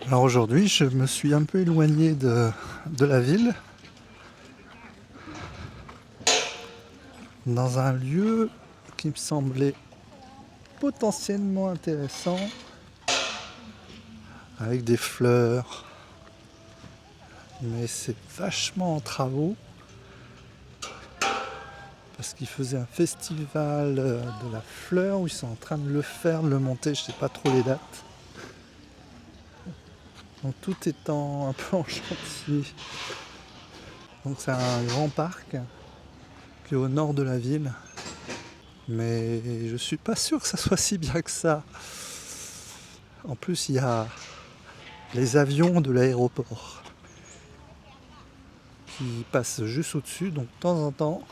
Alors aujourd'hui, je me suis un peu éloigné de la ville, dans un lieu qui me semblait potentiellement intéressant, avec des fleurs, mais c'est vachement en travaux, parce qu'ils faisaient un festival de la fleur, où ils sont en train de le faire, de le monter, je sais pas trop les dates. Donc tout est un peu en chantier. Donc c'est un grand parc qui est au nord de la ville. Mais je suis pas sûr que ça soit si bien que ça. En plus, il y a les avions de l'aéroport qui passent juste au-dessus, donc de temps en temps,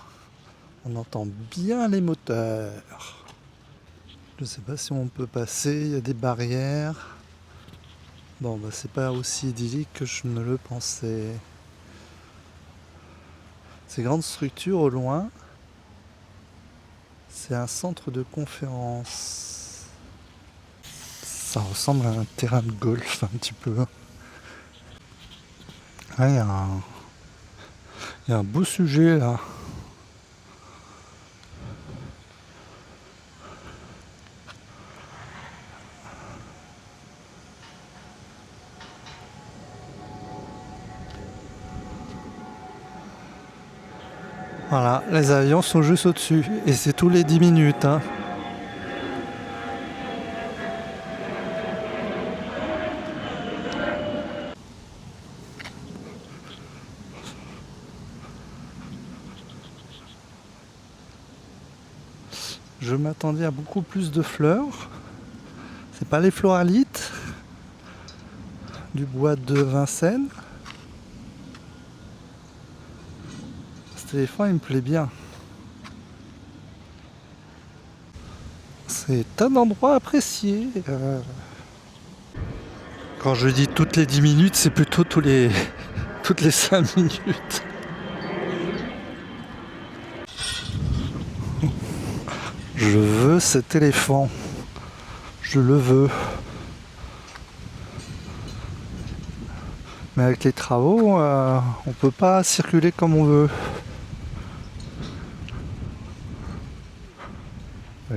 on entend bien les moteurs. Je sais pas si on peut passer, il y a des barrières. Bon, bah c'est pas aussi idyllique que je ne le pensais. Ces grandes structures au loin, c'est un centre de conférence. Ça ressemble à un terrain de golf un petit peu. Ah, il y a un beau sujet là. Voilà, les avions sont juste au-dessus et c'est tous les 10 minutes. Hein. Je m'attendais à beaucoup plus de fleurs. C'est pas les floralites du bois de Vincennes. Ce éléphant il me plaît bien. C'est un endroit apprécié. Quand je dis toutes les 10 minutes, c'est plutôt toutes les 5 minutes. Je veux cet éléphant. Je le veux. Mais avec les travaux, on peut pas circuler comme on veut.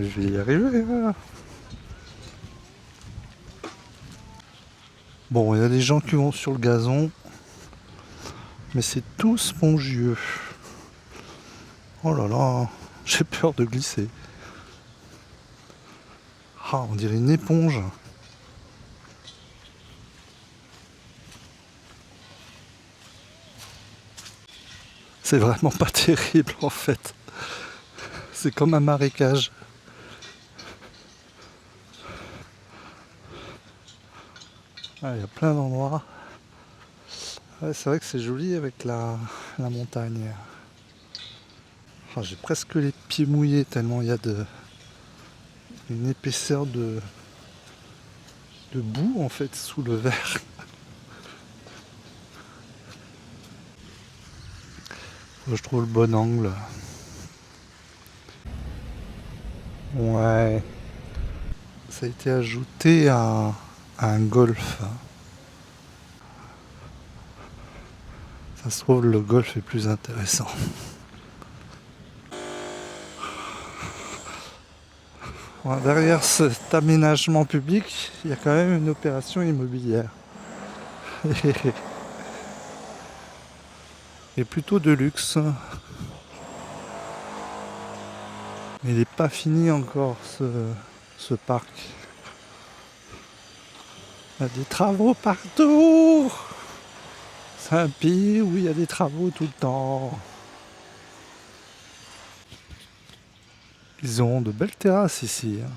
Je vais y arriver. Hein. Bon, il y a des gens qui vont sur le gazon, mais c'est tout spongieux. Oh là là, j'ai peur de glisser. Ah, on dirait une éponge. C'est vraiment pas terrible en fait. C'est comme un marécage. Ah, il y a plein d'endroits. Ouais, c'est vrai que c'est joli avec la montagne. Ah, j'ai presque les pieds mouillés tellement il y a une épaisseur de boue en fait sous le verre. Je trouve le bon angle. Ouais. Ça a été ajouté à un golf. Ça se trouve le golf est plus intéressant. Ouais, derrière cet aménagement public, il y a quand même une opération immobilière. Et plutôt de luxe. Mais il n'est pas fini encore ce parc. Il y a des travaux partout. C'est un pays où il y a des travaux tout le temps. Ils ont de belles terrasses ici. Hein.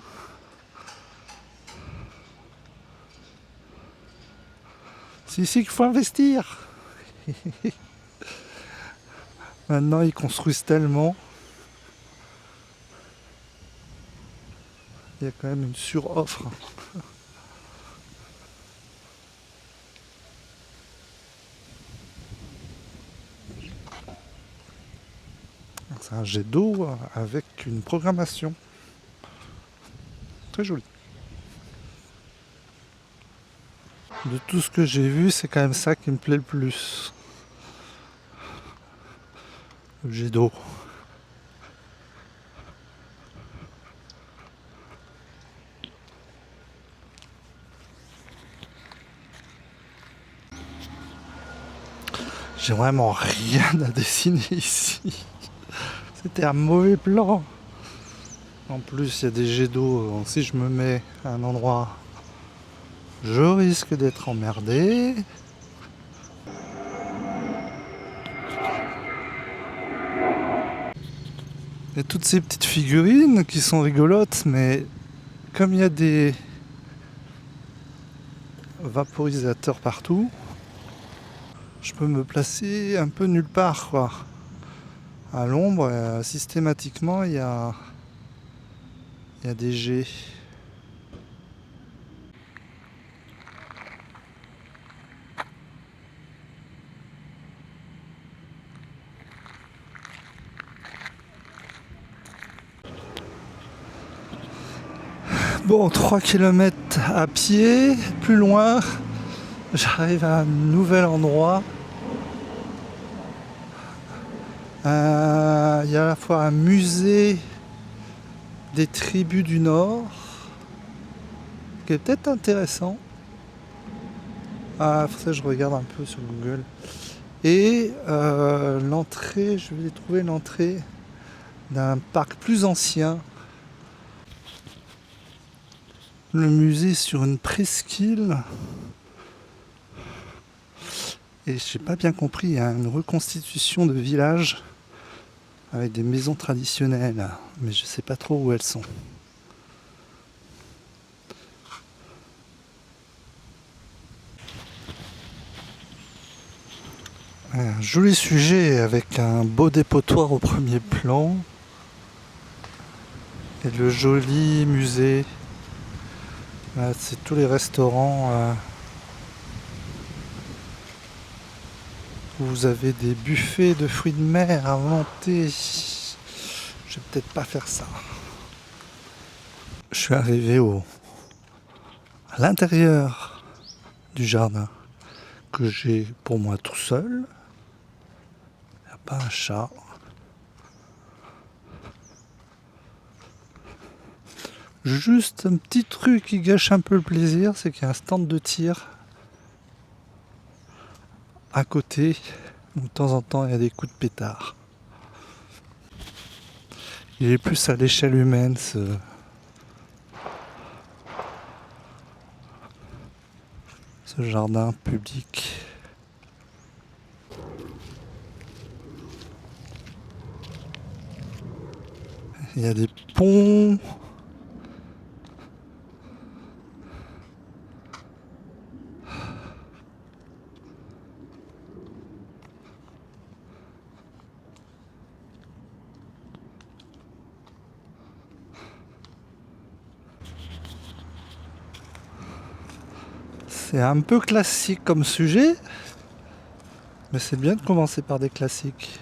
C'est ici qu'il faut investir. Maintenant, ils construisent tellement. Il y a quand même une suroffre. C'est un jet d'eau avec une programmation. Très joli. De tout ce que j'ai vu, c'est quand même ça qui me plaît le plus. Le jet d'eau. J'ai vraiment rien à dessiner ici. C'était un mauvais plan. En plus, il y a des jets d'eau. Donc, si je me mets à un endroit, je risque d'être emmerdé. Il y a toutes ces petites figurines qui sont rigolotes, mais comme il y a des vaporisateurs partout, je peux me placer un peu nulle part, quoi. À l'ombre, systématiquement, il y a des jets. Bon, 3 km à pied, plus loin, j'arrive à un nouvel endroit. Il y a à la fois un musée des tribus du Nord, qui est peut-être intéressant. Ah, faut que je regarde un peu sur Google. Et l'entrée, je vais trouver l'entrée d'un parc plus ancien. Le musée sur une presqu'île. Et j'ai pas bien compris, il y a une reconstitution de village avec des maisons traditionnelles, mais je sais pas trop où elles sont. Un joli sujet avec un beau dépotoir au premier plan et le joli musée. Là, c'est tous les restaurants où vous avez des buffets de fruits de mer inventés. Je vais peut-être pas faire ça. Je suis arrivé à l'intérieur du jardin que j'ai pour moi tout seul. Il n'y a pas un chat. Juste un petit truc qui gâche un peu le plaisir, c'est qu'il y a un stand de tir à côté où de temps en temps il y a des coups de pétard. Il est plus à l'échelle humaine ce jardin public. Il y a des ponts. C'est un peu classique comme sujet, mais c'est bien de commencer par des classiques.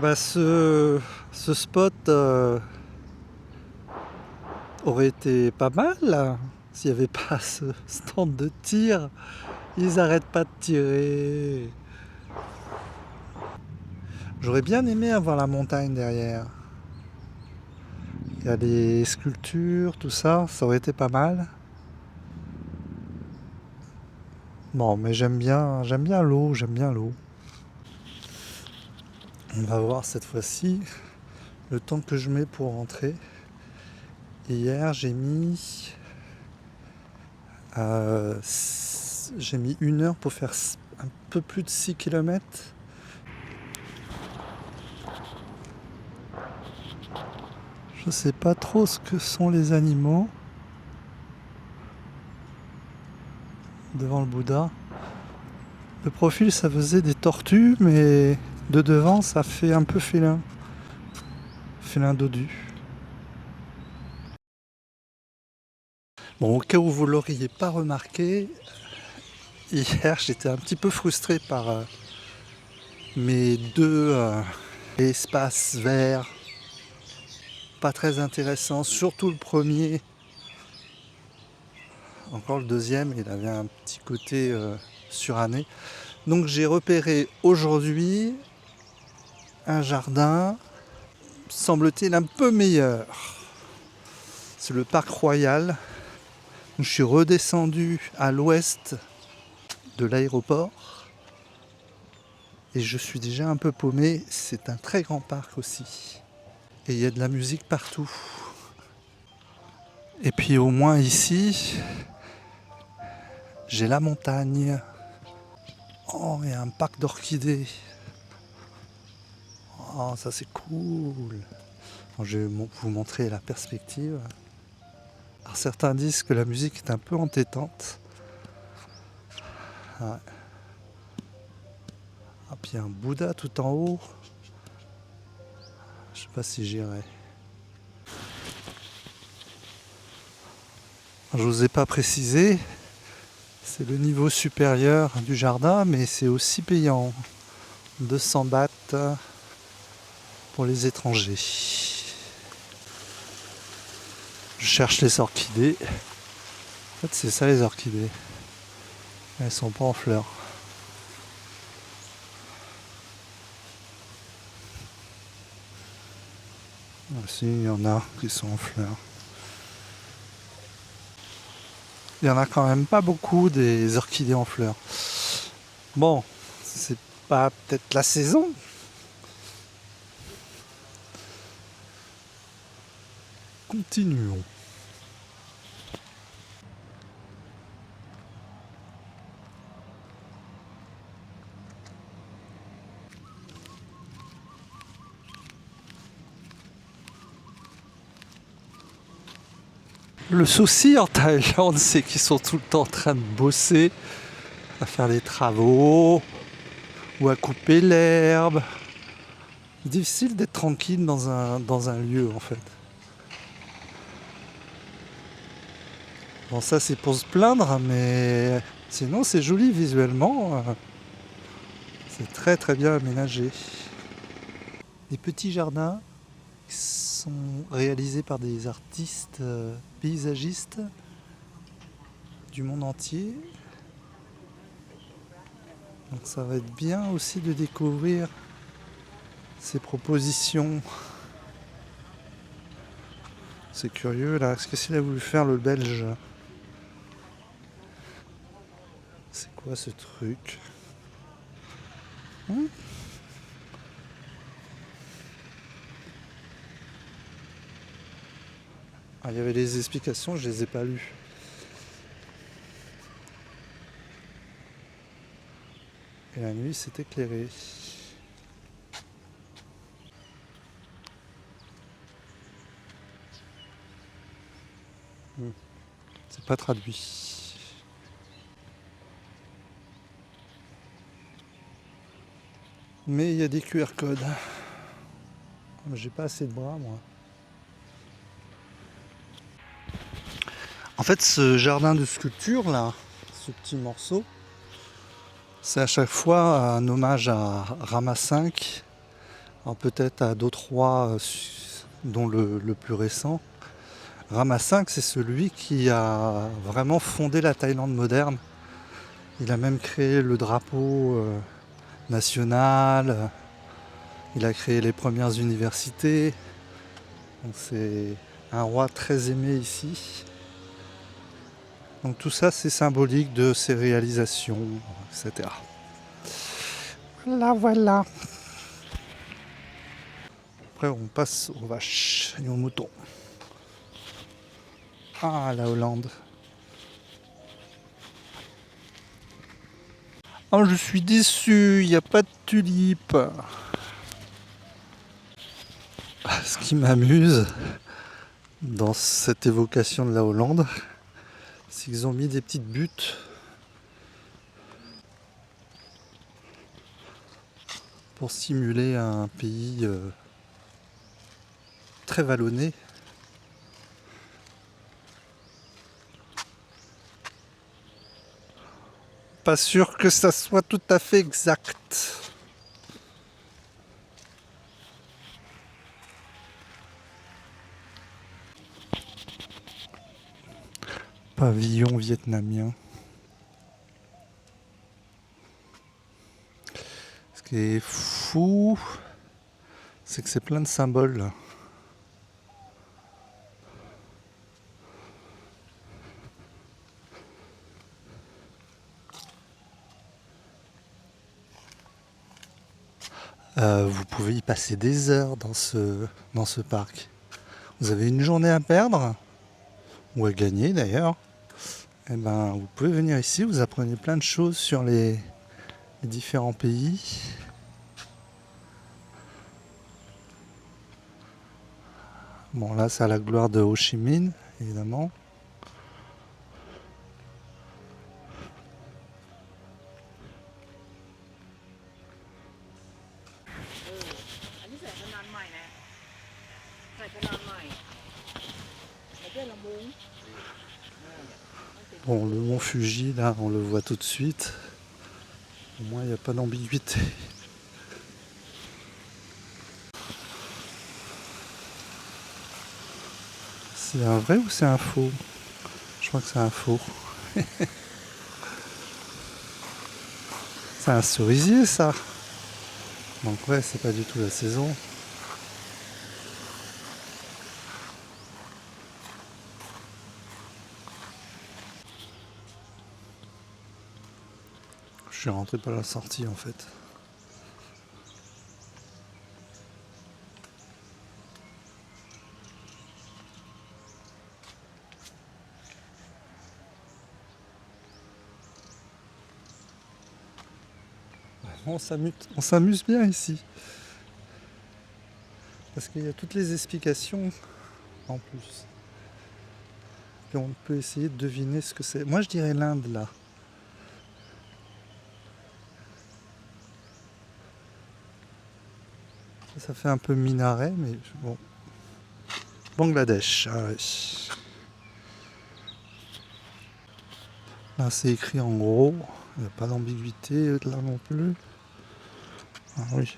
Bah ce spot aurait été pas mal là, s'il n'y avait pas ce stand de tir. Ils arrêtent pas de tirer. J'aurais bien aimé avoir la montagne derrière. Il y a des sculptures, tout ça, ça aurait été pas mal. Bon, mais j'aime bien l'eau, j'aime bien l'eau. On va voir cette fois-ci le temps que je mets pour rentrer. Hier, j'ai mis 1 heure pour faire un peu plus de 6 km. Je sais pas trop ce que sont les animaux devant le Bouddha. Le profil, ça faisait des tortues, mais de devant, ça fait un peu félin. Félin dodu. Bon, au cas où vous l'auriez pas remarqué, hier, j'étais un petit peu frustré par mes deux espaces verts. Pas très intéressants, surtout le premier. Encore le deuxième, il avait un petit côté suranné. Donc j'ai repéré aujourd'hui un jardin, semble-t-il, un peu meilleur. C'est le parc royal. Je suis redescendu à l'ouest de l'aéroport et je suis déjà un peu paumé. C'est un très grand parc aussi. Et il y a de la musique partout. Et puis au moins ici, j'ai la montagne. Oh, il y a un parc d'orchidées. Oh, ça c'est cool. Bon, je vais vous montrer la perspective. Alors, certains disent que la musique est un peu entêtante. Ouais. Ah, puis il y a un Bouddha tout en haut. Je sais pas si j'irai. Je vous ai pas précisé, c'est le niveau supérieur du jardin, mais c'est aussi payant. 200 bahts pour les étrangers. Je cherche les orchidées. En fait, c'est ça les orchidées. Elles sont pas en fleurs. Ah, si, il y en a qui sont en fleurs. Il y en a quand même pas beaucoup des orchidées en fleurs. Bon, c'est pas peut-être la saison. Continuons. Le souci en Thaïlande, c'est qu'ils sont tout le temps en train de bosser, à faire des travaux ou à couper l'herbe. C'est difficile d'être tranquille dans un lieu en fait. Bon, ça c'est pour se plaindre, mais sinon c'est joli visuellement. C'est très très bien aménagé. Des petits jardins qui sont réalisés par des artistes paysagistes du monde entier. Donc ça va être bien aussi de découvrir ces propositions. C'est curieux là, qu'est-ce qu'il a voulu faire le Belge? C'est quoi ce truc? Ah, il y avait des explications, je les ai pas lues. Et la nuit c'est éclairé. C'est pas traduit. Mais il y a des QR codes. J'ai pas assez de bras moi. En fait ce jardin de sculpture là, ce petit morceau, c'est à chaque fois un hommage à Rama V Alors peut-être à d'autres rois, dont le plus récent. Rama V, c'est celui qui a vraiment fondé la Thaïlande moderne. Il a même créé le drapeau national, il a créé les premières universités. Donc c'est un roi très aimé ici. Donc tout ça, c'est symbolique de ses réalisations, etc. Voilà, voilà. Après, on passe aux vaches et aux moutons. Ah, la Hollande. Oh, je suis déçu, il n'y a pas de tulipes. Ce qui m'amuse dans cette évocation de la Hollande, c'est qu'ils ont mis des petites buttes pour simuler un pays très vallonné. Pas sûr que ça soit tout à fait exact. Pavillon vietnamien. Ce qui est fou, c'est que c'est plein de symboles. Vous pouvez y passer des heures dans ce parc. Vous avez une journée à perdre, ou à gagner d'ailleurs. Et ben, vous pouvez venir ici, vous apprenez plein de choses sur les différents pays. Bon, là, c'est à la gloire de Ho Chi Minh, évidemment. Bon, le mont Fuji, là, on le voit tout de suite. Au moins, il n'y a pas d'ambiguïté. C'est un vrai ou c'est un faux? Je crois que c'est un faux. C'est un cerisier, ça. Donc ouais, c'est pas du tout la saison. Je suis rentré par la sortie, en fait. On s'amuse bien ici. Parce qu'il y a toutes les explications en plus. Et on peut essayer de deviner ce que c'est. Moi, je dirais l'Inde, là. Ça fait un peu minaret, mais bon. Bangladesh, ah ouais. Là, c'est écrit en gros. Il n'y a pas d'ambiguïté là non plus. Ah oui.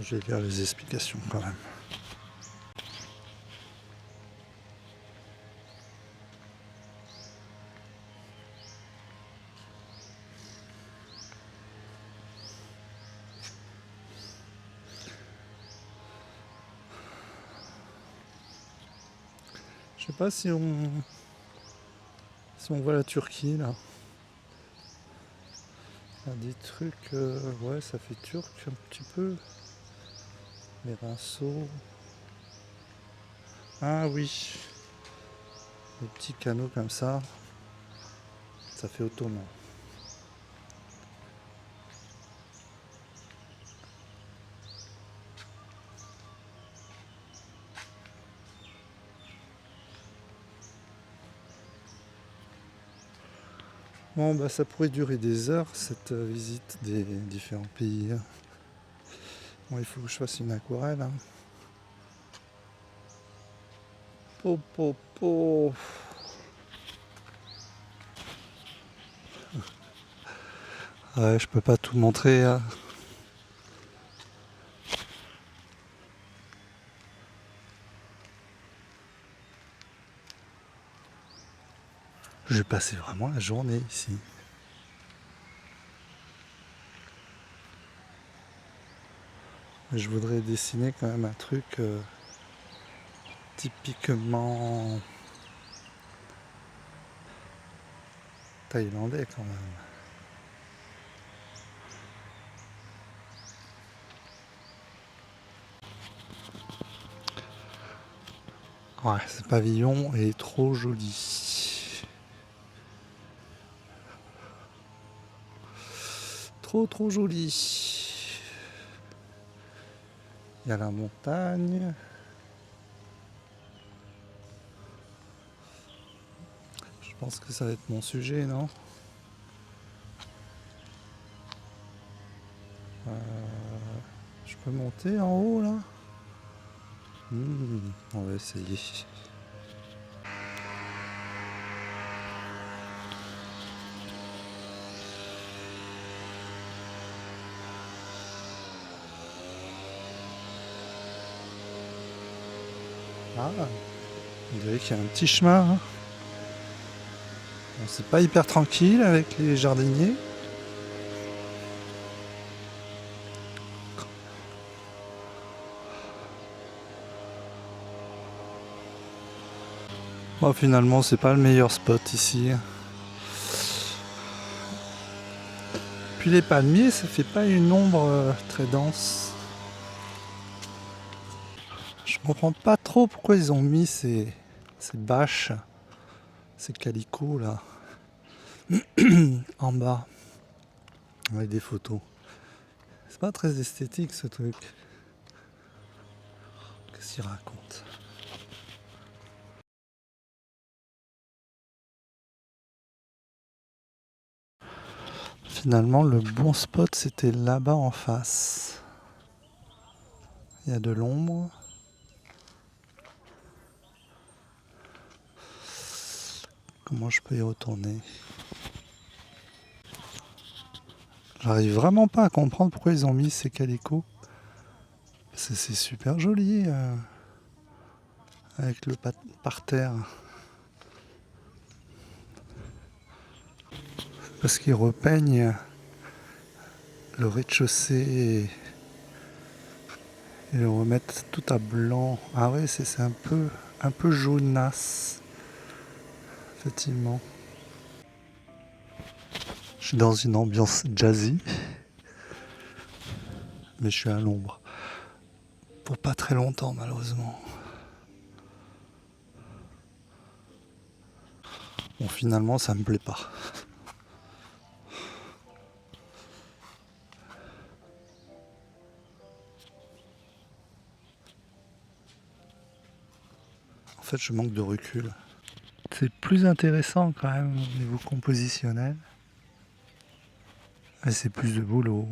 Je vais lire les explications quand même. Je sais pas si on voit la Turquie là. Il y a des trucs, ouais, ça fait turc un petit peu. Les rinceaux. Ah oui, les petits canaux comme ça fait ottoman. Bon, bah ça pourrait durer des heures cette visite des différents pays. Bon, il faut que je fasse une aquarelle. Hein. Po, po, po. Ouais, je peux pas tout montrer. Hein. Je vais passer vraiment la journée ici. Je voudrais dessiner quand même un truc typiquement thaïlandais quand même. Ouais, ce pavillon est trop joli. Trop joli. Il y a la montagne. Je pense que ça va être mon sujet, non? Je peux monter en haut là? On va essayer. Ah, on dirait qu'il y a un petit chemin. Hein. Bon, c'est pas hyper tranquille avec les jardiniers. Bon, finalement, c'est pas le meilleur spot ici. Puis les palmiers, ça fait pas une ombre très dense. Je comprends pas trop pourquoi ils ont mis ces bâches, ces calicots là, en bas, avec des photos. C'est pas très esthétique ce truc. Qu'est-ce qu'il raconte? Finalement, le bon spot, c'était là-bas en face. Il y a de l'ombre. Comment je peux y retourner? J'arrive vraiment pas à comprendre pourquoi ils ont mis ces calicots. C'est super joli avec le parterre. Parce qu'ils repeignent le rez-de-chaussée et le remettent tout à blanc. Ah ouais, c'est un peu jaunasse. Effectivement. Je suis dans une ambiance jazzy, mais je suis à l'ombre. Pour pas très longtemps, malheureusement. Bon, finalement, ça me plaît pas. En fait, je manque de recul. C'est plus intéressant quand même au niveau compositionnel. Et c'est plus de boulot.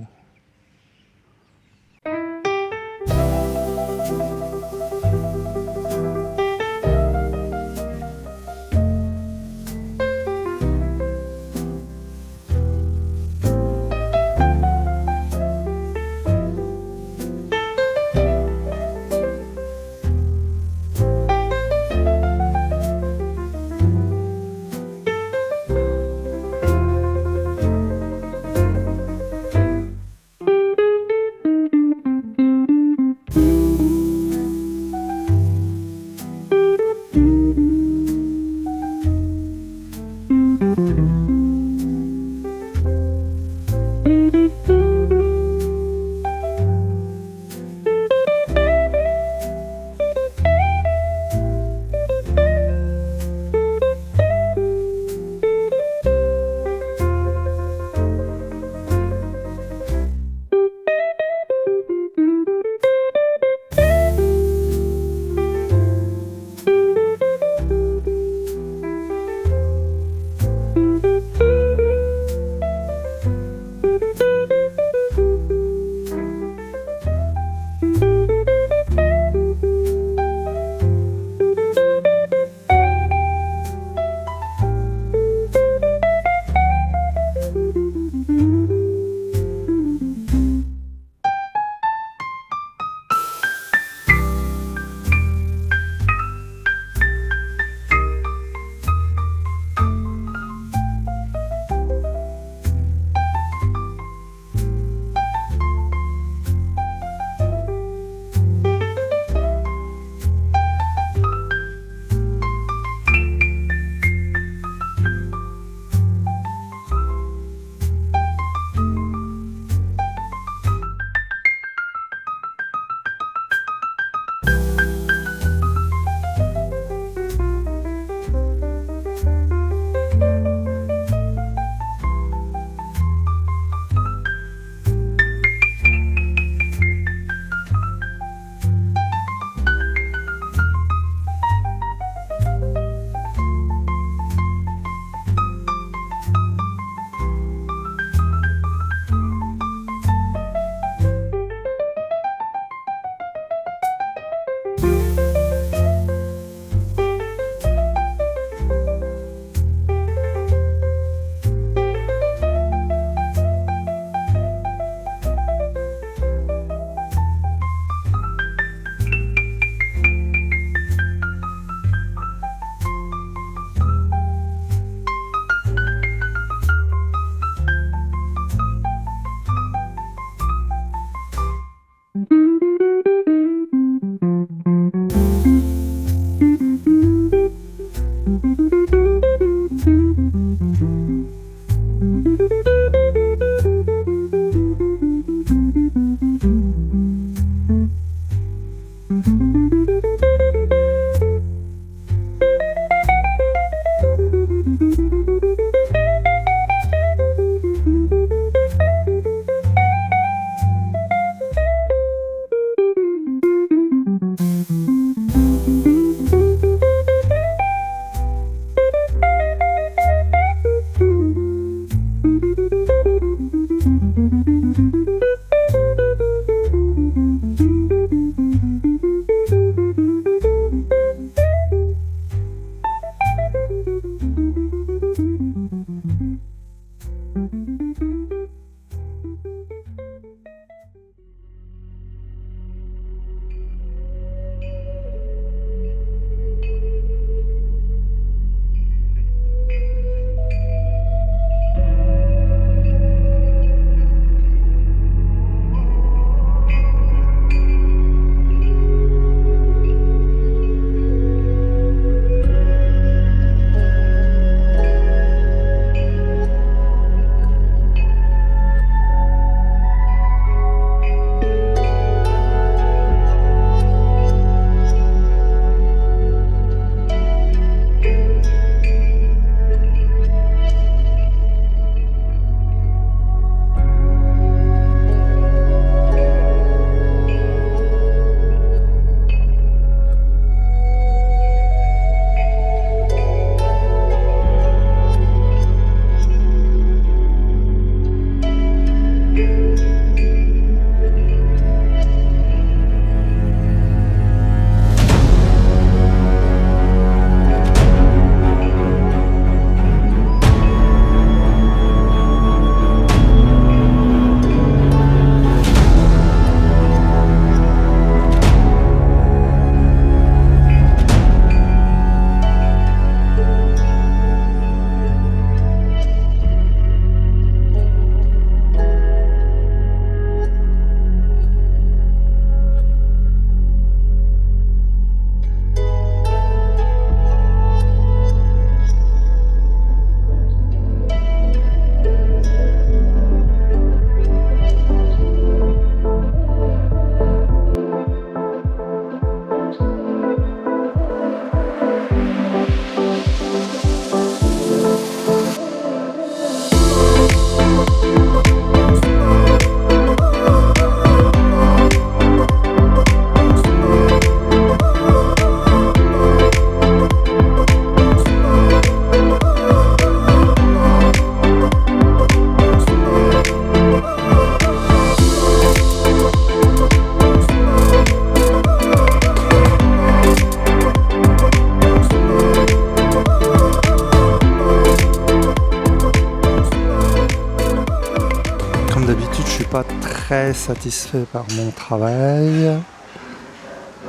pas très satisfait par mon travail.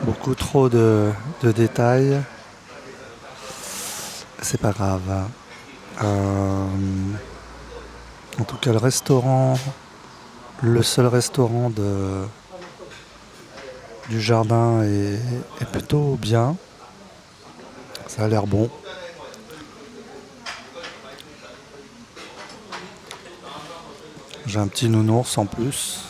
Beaucoup trop de détails. C'est pas grave. En tout cas, le restaurant, le seul restaurant du jardin est plutôt bien. Ça a l'air bon. J'ai un petit nounours en plus.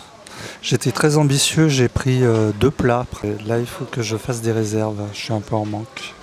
J'étais très ambitieux, j'ai pris 2 plats. Là, il faut que je fasse des réserves. Je suis un peu en manque.